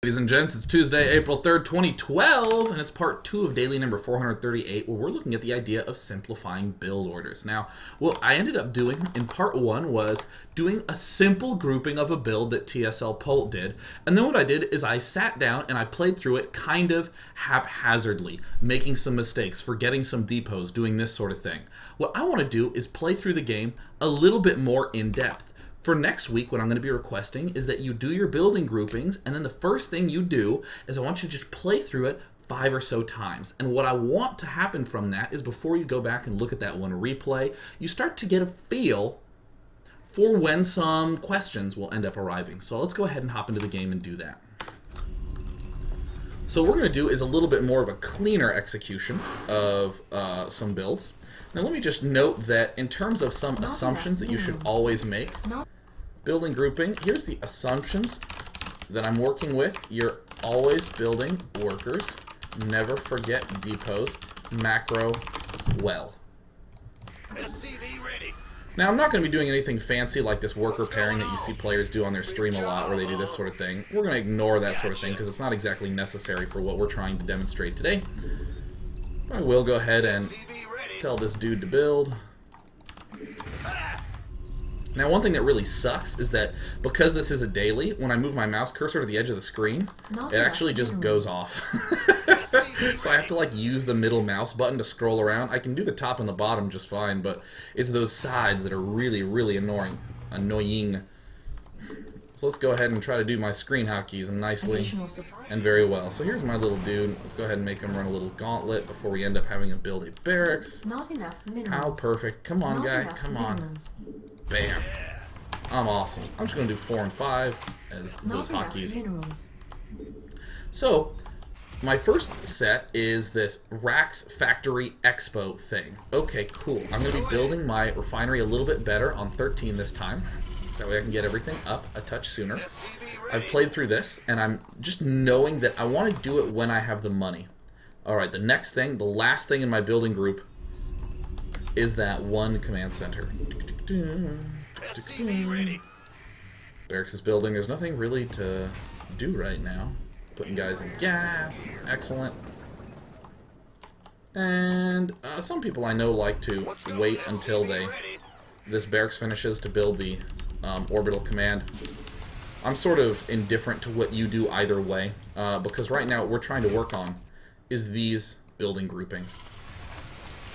Ladies and gents, it's Tuesday, April 3rd, 2012, and it's part 2 of daily number 438, where we're looking at the idea of simplifying build orders. Now, what I ended up doing in part 1 was doing a simple grouping of a build that TSL Polt did, and then what I did is I sat down and I played through it kind of haphazardly, making some mistakes, forgetting some depots, doing this sort of thing. What I want to do is play through the game a little bit more in depth. For next week, what I'm going to be requesting is that you do your building groupings, and then the first thing you do is I want you to just play through it 5 or so times. And what I want to happen from that is before you go back and look at that one replay, you start to get a feel for when some questions will end up arriving. So let's go ahead and hop into the game and do that. So what we're going to do is a little bit more of a cleaner execution of some builds. Now let me just note that in terms of some assumptions that you should always make, building grouping, here's the assumptions that I'm working with. You're always building workers. Never forget depots. Macro well. Now I'm not going to be doing anything fancy like this worker pairing that you see players do on their stream a lot where they do this sort of thing. We're going to ignore that sort of thing because it's not exactly necessary for what we're trying to demonstrate today. But I will go ahead and tell this dude to build. Now one thing that really sucks is that because this is a daily, when I move my mouse cursor to the edge of the screen, it actually just goes off. So I have to like use the middle mouse button to scroll around. I can do the top and the bottom just fine, but it's those sides that are really, really annoying. So let's go ahead and try to do my screen hotkeys nicely and very well. So here's my little dude. Let's go ahead and make him run a little gauntlet before we end up having to build a barracks. Not enough minerals. How perfect. Come on, guy. Come on. Bam. I'm awesome. I'm just going to do 4 and 5 as those hotkeys. So my first set is this Rax Factory Expo thing. Okay, cool. I'm going to be building my refinery a little bit better on 13 this time. That way I can get everything up a touch sooner. I've played through this, and I'm just knowing that I want to do it when I have the money. Alright, the next thing, the last thing in my building group is that one command center. Barracks is building. There's nothing really to do right now. Putting guys in gas. Excellent. And some people I know like to wait until this barracks finishes to build the orbital command. I'm sort of indifferent to what you do either way, because right now what we're trying to work on is these building groupings.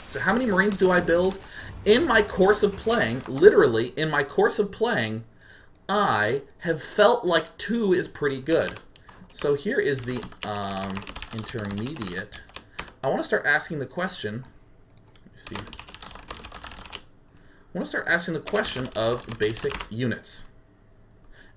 So how many Marines do I build? In my course of playing, literally, in my course of playing, I have felt like 2 is pretty good. So here is the intermediate. I want to start asking the question, let me see. I want to start asking the question of basic units.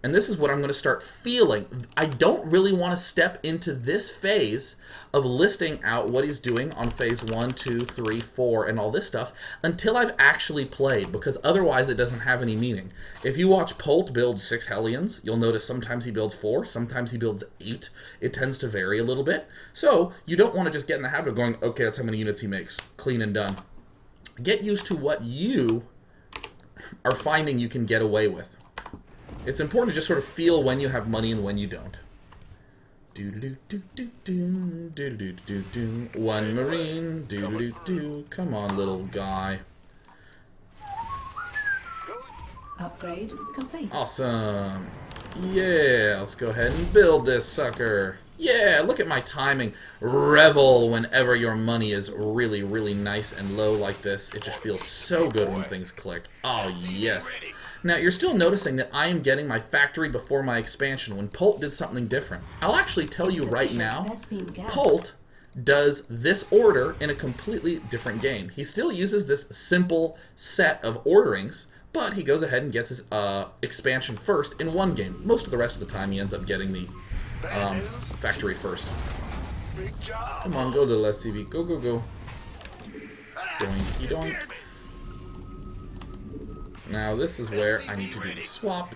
And this is what I'm going to start feeling. I don't really want to step into this phase of listing out what he's doing on phase 1, 2, 3, 4, and all this stuff until I've actually played, because otherwise it doesn't have any meaning. If you watch Polt build 6 Hellions, you'll notice sometimes he builds 4, sometimes he builds 8. It tends to vary a little bit. So you don't want to just get in the habit of going, okay, that's how many units he makes. Clean and done. Get used to what you are finding you can get away with. It's important to just sort of feel when you have money and when you don't. One Marine. Come on, little guy. Upgrade complete. Awesome. Yeah, let's go ahead and build this sucker. Yeah, look at my timing. Revel whenever your money is really, really nice and low like this. It just feels so good when things click. Oh, yes. Now, you're still noticing that I am getting my factory before my expansion when Polt did something different. I'll actually tell you right now, Polt does this order in a completely different game. He still uses this simple set of orderings, but he goes ahead and gets his expansion first in one game. Most of the rest of the time, he ends up getting the factory first. Come on, go little SCV. Go, go, go. Doinky doink. Now this is where I need to do the swap.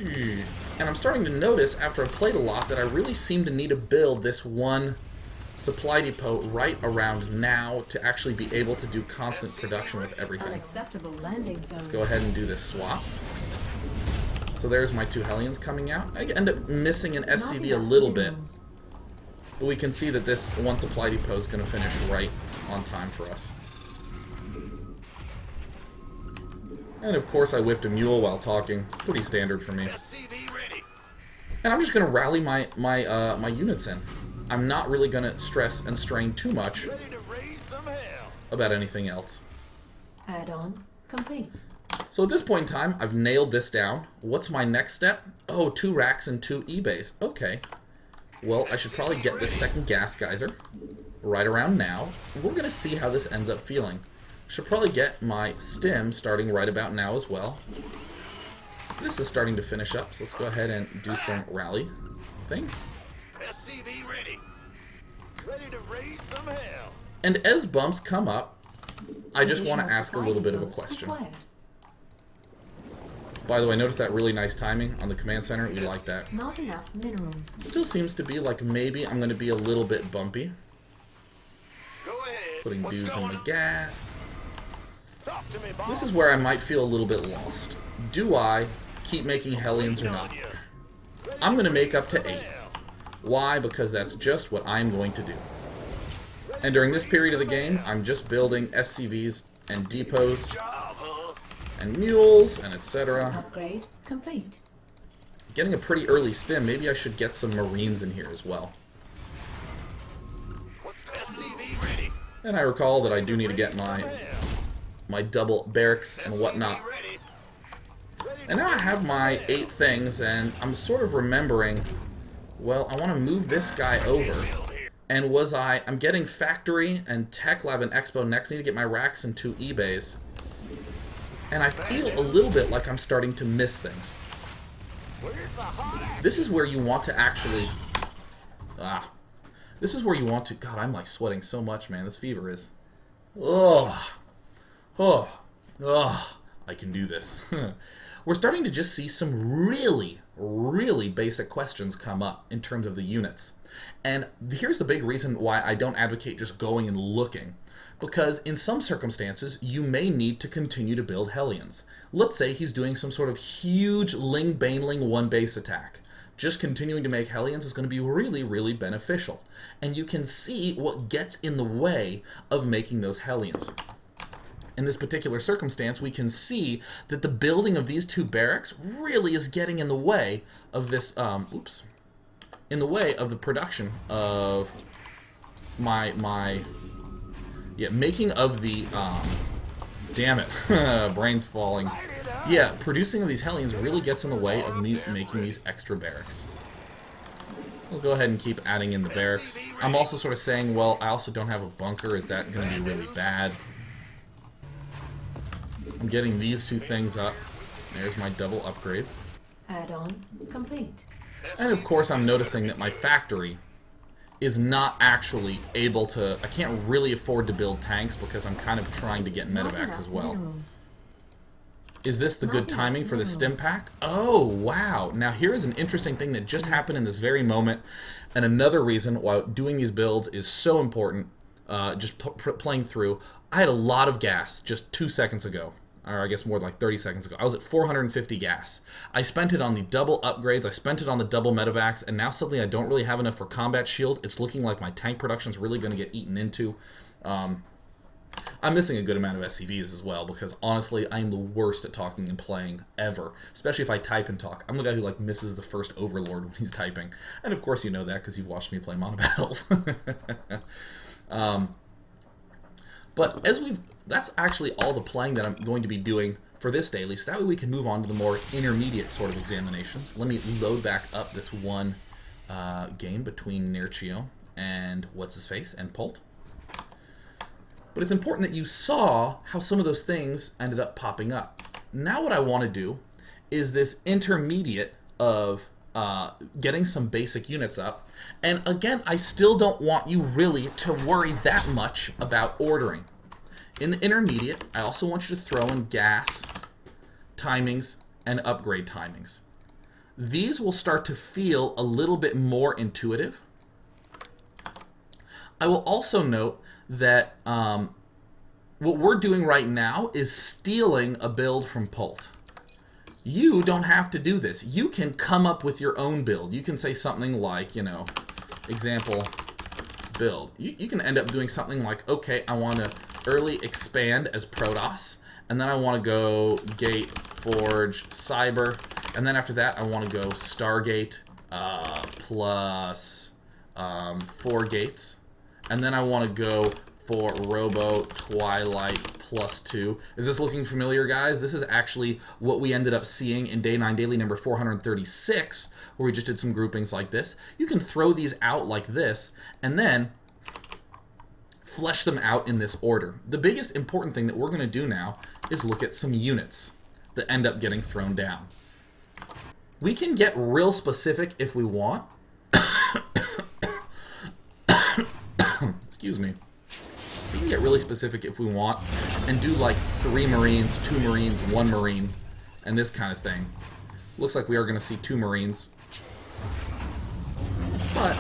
And I'm starting to notice after I've played a lot that I really seem to need to build this one supply depot right around now to actually be able to do constant production with everything. Unacceptable landing zone. Let's go ahead and do this swap. So there's my 2 Hellions coming out. I end up missing an Not SCV a enough little bit. minerals. But we can see that this one supply depot is going to finish right on time for us. And of course I whiffed a mule while talking. Pretty standard for me. And I'm just going to rally my units in. I'm not really going to stress and strain too much about anything else. Add-on complete. So at this point in time, I've nailed this down. What's my next step? Oh, 2 racks and 2 E-bays. Okay. Well, I should probably get this second gas geyser right around now. We're going to see how this ends up feeling. Should probably get my stim starting right about now as well. This is starting to finish up, so let's go ahead and do some rally things. SCV ready. Ready to raise some hell. And as bumps come up, I just want to Additional ask a supply little bit of a depots question. required. By the way, notice that really nice timing on the command center. We like that. Not enough minerals. Still seems to be like maybe I'm going to be a little bit bumpy. Go ahead. Putting What's dudes in going the on? gas. Talk to me, boss. This is where I might feel a little bit lost. Do I keep making Hellions or not? I'm going to make up to 8. Why? Because that's just what I'm going to do. And during this period of the game, I'm just building SCVs and depots Job, huh? and mules and etc. Upgrade complete. Getting a pretty early stim. Maybe I should get some Marines in here as well. SCV ready. And I recall that I do need to get my double barracks and whatnot. Ready. And now I have my 8 things, and I'm sort of remembering, well, I want to move this guy over. And I'm getting Factory and Tech Lab and Expo next. I need to get my racks and 2 eBays. And I feel a little bit like I'm starting to miss things. Where's the hot This is where you want to actually... This is where you want to... God, I'm like sweating so much, man. This fever is... Ugh. Oh. Ugh. I can do this. We're starting to just see some really, really basic questions come up in terms of the units. And here's the big reason why I don't advocate just going and looking. Because in some circumstances, you may need to continue to build Hellions. Let's say he's doing some sort of huge Ling Baneling 1 base attack. Just continuing to make Hellions is going to be really, really beneficial. And you can see what gets in the way of making those Hellions. In this particular circumstance, we can see that the building of these 2 barracks really is getting in the way of this, in the way of the production of making of the, damn it, brain's falling. Yeah, producing of these Hellions really gets in the way of me making these extra barracks. We'll go ahead and keep adding in the barracks. I'm also sort of saying, well, I also don't have a bunker. Is that going to be really bad? I'm getting these 2 things up. There's my double upgrades. Add-on complete. And of course I'm noticing that my factory is not actually able to... I can't really afford to build tanks because I'm kind of trying to get Not medevacs enough as well. minerals. Is this the good Not enough timing for the stim minerals. pack? Oh, wow. Now here is an interesting thing that just happened in this very moment. And another reason why doing these builds is so important, just playing through. I had a lot of gas just 2 seconds ago. Or I guess more like 30 seconds ago. I was at 450 gas. I spent it on the double upgrades, I spent it on the double medevacs, and now suddenly I don't really have enough for combat shield. It's looking like my tank production is really going to get eaten into. I'm missing a good amount of SCVs as well, because honestly, I am the worst at talking and playing ever. Especially if I type and talk. I'm the guy who like misses the first Overlord when he's typing. And of course you know that because you've watched me play Mono Battles. But that's actually all the playing that I'm going to be doing for this daily, so that way we can move on to the more intermediate sort of examinations. Let me load back up this one game between Nerchio and What's-His-Face and Pult. But it's important that you saw how some of those things ended up popping up. Now what I want to do is this intermediate of getting some basic units up. And again, I still don't want you really to worry that much about ordering. In the intermediate, I also want you to throw in gas, timings, and upgrade timings. These will start to feel a little bit more intuitive. I will also note that what we're doing right now is stealing a build from Pult. You don't have to do this. You can come up with your own build. You can say something like, you know, example build. You can end up doing something like, okay, I want to early expand as Protoss, and then I want to go Gate, Forge, Cyber, and then after that I want to go Stargate plus 4 gates, and then I want to go for Robo Twilight +2. Is this looking familiar, guys? This is actually what we ended up seeing in Day 9 Daily number 436, where we just did some groupings like this. You can throw these out like this, and then flesh them out in this order. The biggest important thing that we're going to do now is look at some units that end up getting thrown down. We can get real specific if we want. Excuse me. We can get really specific if we want and do like 3 Marines, 2 Marines, 1 Marine, and this kind of thing. Looks like we are going to see 2 Marines. But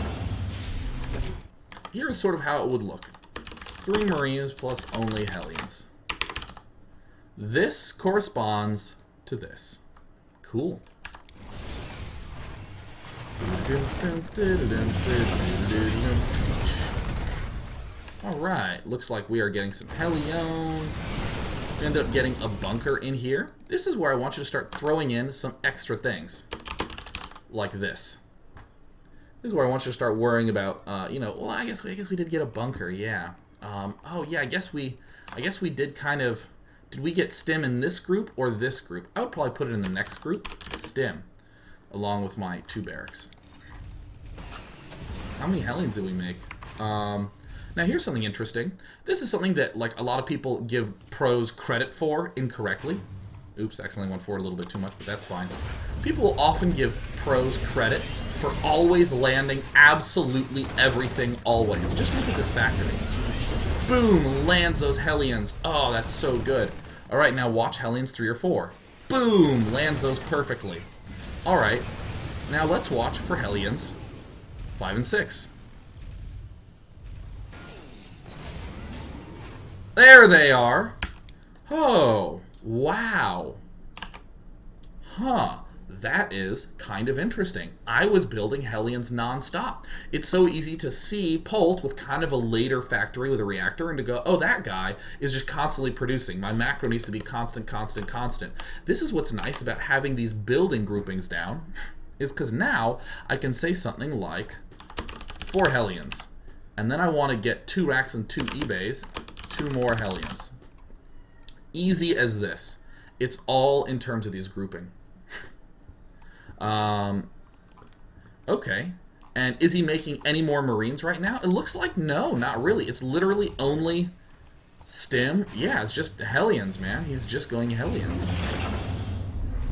here's sort of how it would look. 3 Marines plus only Hellions. This corresponds to this. Cool. Alright, looks like we are getting some Hellions. We end up getting a bunker in here. This is where I want you to start throwing in some extra things. Like this. This is where I want you to start worrying about, you know, well, I guess we did get a bunker, yeah. Oh yeah, I guess we did kind of, did we get stim in this group or this group? I would probably put it in the next group, stim, along with my 2 barracks. How many Hellions did we make? Now here's something interesting. This is something that like a lot of people give pros credit for incorrectly. Oops, accidentally went forward a little bit too much, but that's fine. People will often give pros credit for always landing absolutely everything always. Just look at this factory. Boom, lands those Hellions. Oh, that's so good. Alright, now watch Hellions 3 or 4. Boom, lands those perfectly. Alright, now let's watch for Hellions 5 and 6. There they are. Oh, wow. Huh. That is kind of interesting. I was building Hellions non-stop. It's so easy to see Polt with kind of a later factory with a reactor and to go, oh, that guy is just constantly producing. My macro needs to be constant, constant, constant. This is what's nice about having these building groupings down, is because now I can say something like 4 Hellions. And then I want to get 2 racks and 2 eBays, 2 more Hellions. Easy as this. It's all in terms of these grouping. Okay. And is he making any more Marines right now? It looks like no, not really. It's literally only stim. Yeah, it's just Hellions, man. He's just going Hellions.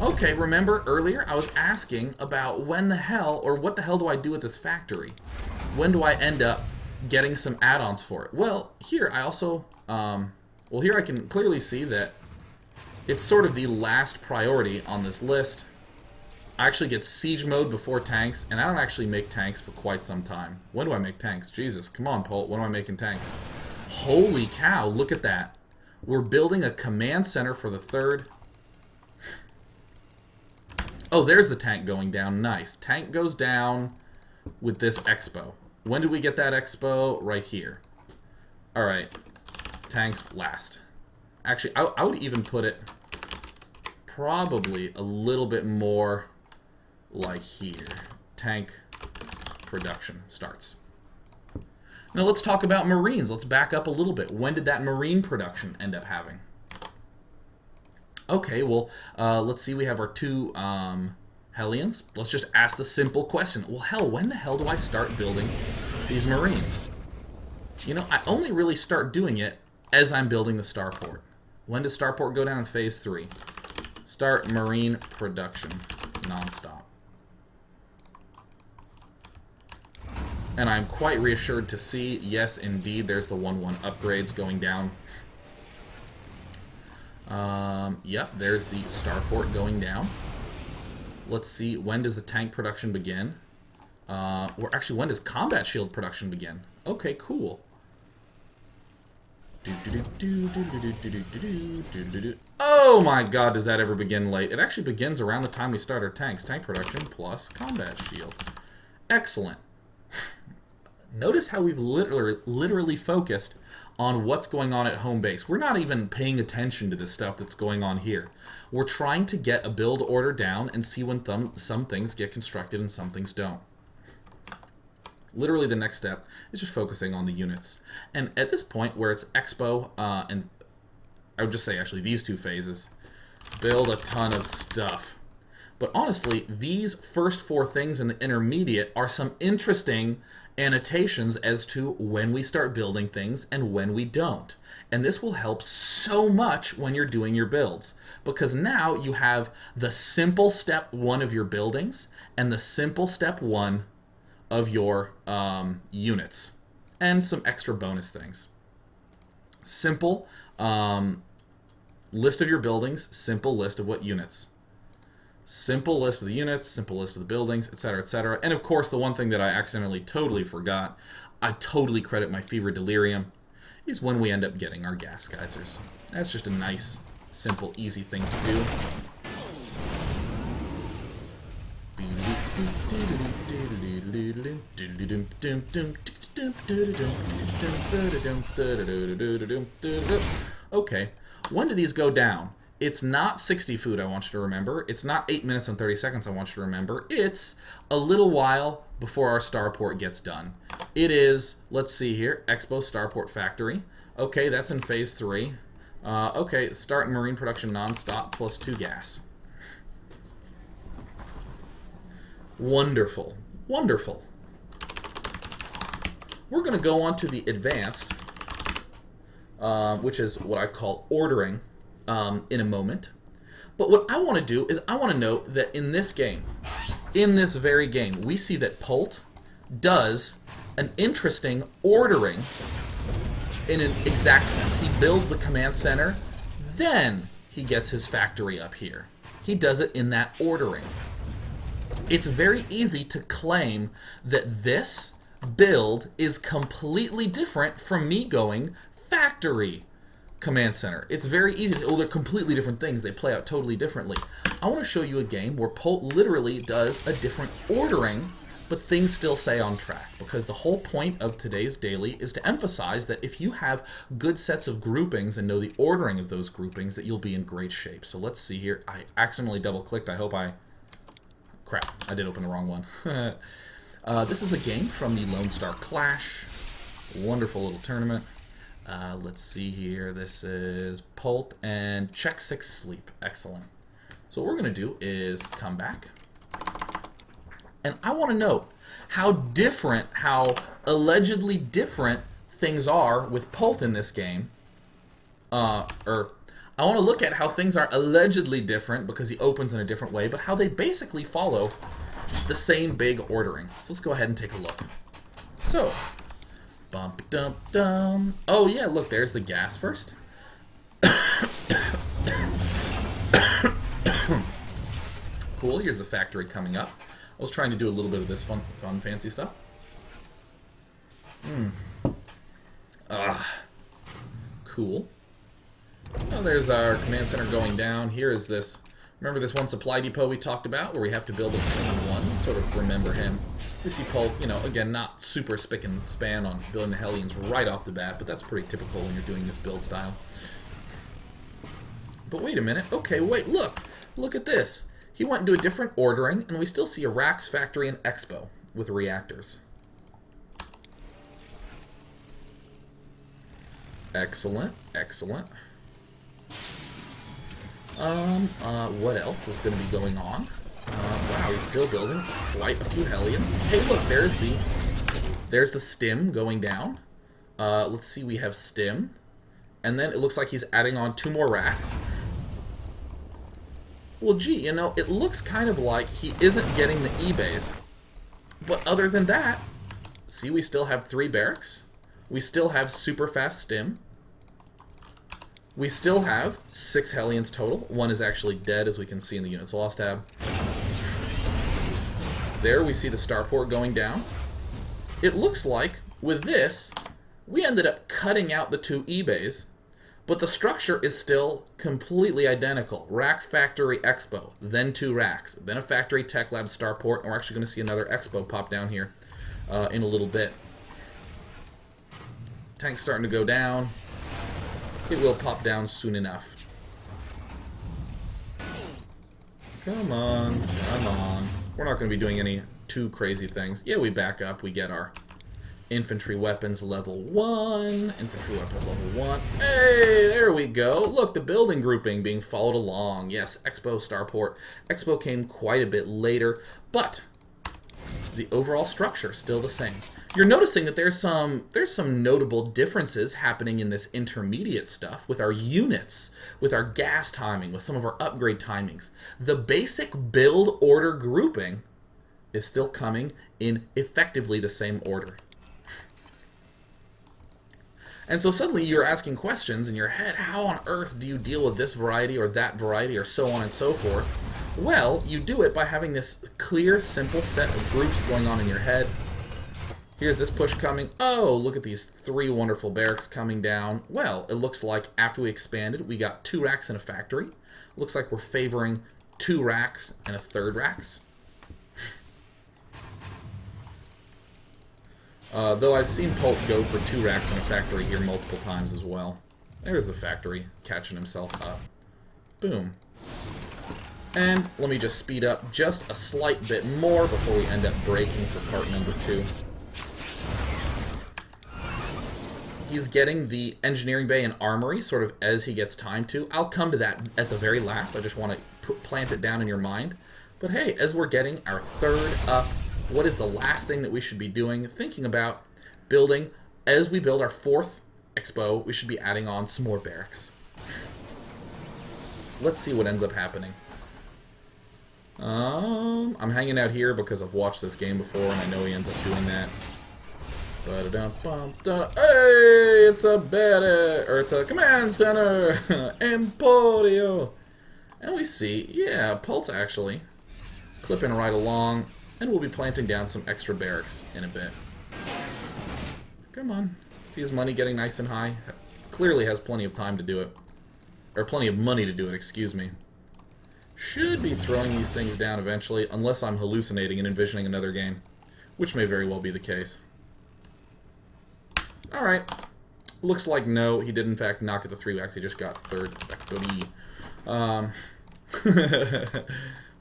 Okay, remember earlier I was asking about when the hell, or what the hell do I do with this factory? When do I end up getting some add-ons for it? Well, here I also, here I can clearly see that it's sort of the last priority on this list. I actually get siege mode before tanks, and I don't actually make tanks for quite some time. When do I make tanks? Jesus, come on, Polt. When am I making tanks? Holy cow, look at that. We're building a command center for the 3rd. Oh, there's the tank going down. Nice. Tank goes down with this expo. When did we get that expo? Right here. Alright. Tanks last. Actually, I would even put it probably a little bit more like here. Tank production starts. Now let's talk about Marines. Let's back up a little bit. When did that Marine production end up having? Okay, well, let's see. We have our 2 Hellions. Let's just ask the simple question. Well, hell, when the hell do I start building these Marines? You know, I only really start doing it as I'm building the starport. When does starport go down in phase 3? Start Marine production non-stop. And I'm quite reassured to see, yes, indeed, there's the 1-1 upgrades going down. Yep, there's the starport going down. Let's see, when does the tank production begin? Or actually, when does combat shield production begin? Okay, cool. Oh my god, does that ever begin late? It actually begins around the time we start our tanks. Tank production plus combat shield. Excellent. Notice how we've literally focused on what's going on at home base. We're not even paying attention to the stuff that's going on here. We're trying to get a build order down and see when some things get constructed and some things don't. Literally the next step is just focusing on the units. And at this point where it's Expo, and I would just say actually these two phases, build a ton of stuff. But honestly, these first four things in the intermediate are some interesting annotations as to when we start building things and when we don't. And this will help so much when you're doing your builds, because now you have the simple step 1 of your buildings and the simple step 1 of your units and some extra bonus things. Simple list of your buildings, simple list of what units. Simple list of the units, simple list of the buildings, etc., etc. And of course, the one thing that I accidentally totally forgot, I totally credit my fever delirium, is when we end up getting our gas geysers. That's just a nice, simple, easy thing to do. Okay, when do these go down? It's not 60 food, I want you to remember. It's not 8 minutes and 30 seconds, I want you to remember. It's a little while before our starport gets done. It is, let's see here, Expo Starport Factory. Okay, that's in phase 3. Okay, start marine production non-stop plus 2 gas. Wonderful. Wonderful. We're going to go on to the advanced, which is what I call ordering, in a moment. But what I want to do is I want to note that in this game, in this very game, we see that Polt does an interesting ordering in an exact sense. He builds the command center, then he gets his factory up here. He does it in that ordering. It's very easy to claim that this build is completely different from me going factory command center. It's very easy to, they're completely different things. They play out totally differently. I want to show you a game where Polt literally does a different ordering, but things still stay on track, because the whole point of today's daily is to emphasize that if you have good sets of groupings and know the ordering of those groupings, that you'll be in great shape. So let's see here. I accidentally double-clicked. I hope I... Crap, I did open the wrong one. This is a game from the Lone Star Clash. Wonderful little tournament. Let's see here. This is Polt and check 6 sleep. Excellent. So what we're going to do is come back. And I want to note how different, how allegedly different things are with Polt in this game. I want to look at how things are allegedly different because he opens in a different way, but how they basically follow the same big ordering. So let's go ahead and take a look. So, bump dump dum. Oh yeah, look, there's the gas first. Cool, here's the factory coming up. I was trying to do a little bit of this fun fancy stuff. Cool. Well, there's our command center going down. Here is this. Remember this one supply depot we talked about where we have to build a one? Sort of remember him. We see Polt, you know, again, not super spick and span on building the Hellions right off the bat, but that's pretty typical when you're doing this build style. But wait a minute. Okay, wait, look. Look at this. He went into a different ordering, and we still see a Rax factory and Expo with reactors. Excellent, excellent. What else is going to be going on? Wow, he's still building quite a few Hellions. Hey, look, there's the stim going down. Let's see, we have stim. And then it looks like he's adding on 2 more racks. Well, gee, you know, it looks kind of like he isn't getting the eBays. But other than that, see, we still have 3 barracks. We still have super fast stim. We still have 6 Hellions total. 1 is actually dead, as we can see in the Units Lost tab. There we see the starport going down. It looks like, with this, we ended up cutting out the 2 eBays, but the structure is still completely identical. Racks Factory Expo, then 2 racks, then a Factory Tech Lab Starport, and we're actually going to see another Expo pop down here in a little bit. Tank's starting to go down. It will pop down soon enough. Come on, come on. We're not going to be doing any too crazy things. Yeah, we back up. We get our infantry weapons level 1. Infantry weapons level 1. Hey, there we go. Look, the building grouping being followed along. Yes, Expo, Starport. Expo came quite a bit later, but the overall structure still the same. You're noticing that there's some notable differences happening in this intermediate stuff with our units, with our gas timing, with some of our upgrade timings. The basic build order grouping is still coming in effectively the same order. And so suddenly you're asking questions in your head, how on earth do you deal with this variety or that variety or so on and so forth? Well, you do it by having this clear, simple set of groups going on in your head. Here's this push coming. Oh, look at these 3 wonderful barracks coming down. Well, it looks like after we expanded, we got 2 racks in a factory. Looks like we're favoring 2 racks and a 3rd racks. Though I've seen Pulp go for 2 racks in a factory here multiple times as well. There's the factory catching himself up. Boom. And let me just speed up just a slight bit more before we end up breaking for part number 2. He's getting the engineering bay and armory sort of as he gets time to. I'll come to that at the very last. I just want to plant it down in your mind. But hey, as we're getting our 3rd up, what is the last thing that we should be doing? Thinking about building, as we build our 4th Expo, we should be adding on some more barracks. Let's see what ends up happening. I'm hanging out here because I've watched this game before and I know he ends up doing that. Hey, it's a it's a command center, Emporio, and we see, yeah, Pulse actually clipping right along, and we'll be planting down some extra barracks in a bit. Come on, see his money getting nice and high. Clearly has plenty of time to do it, or plenty of money to do it. Excuse me. Should be throwing these things down eventually, unless I'm hallucinating and envisioning another game, which may very well be the case. Alright. Looks like no, he did in fact knock at the 3 racks, he just got 3rd.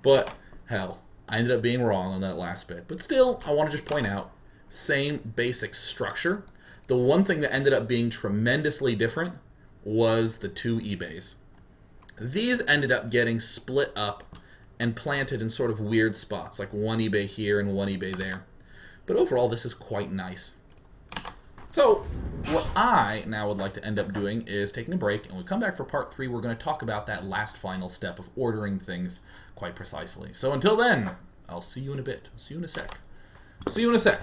But, hell, I ended up being wrong on that last bit. But still, I want to just point out, same basic structure. The one thing that ended up being tremendously different was the 2 eBays. These ended up getting split up and planted in sort of weird spots, like 1 eBay here and 1 eBay there. But overall, this is quite nice. So, what I now would like to end up doing is taking a break, and when we come back for part 3, we're going to talk about that last final step of ordering things quite precisely. So until then, I'll see you in a bit. See you in a sec. See you in a sec.